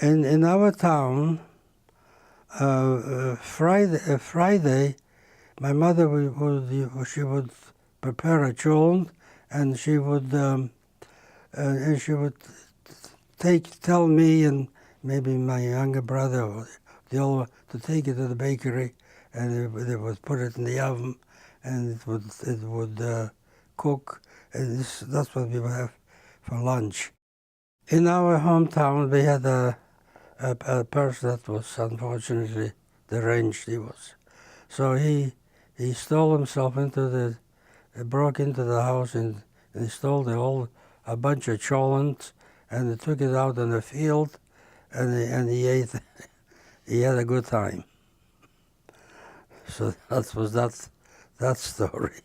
In our town, Friday, my mother she would prepare a cholent, and she would tell me and maybe my younger brother or the older to take it to the bakery, and they would put it in the oven, and it would cook. And that's what we would have for lunch. In our hometown, we had a person that was unfortunately deranged. He was, so he stole himself broke into the house and he stole a bunch of cholents, and he took it out in the field, and he ate. He had a good time. So that was that story.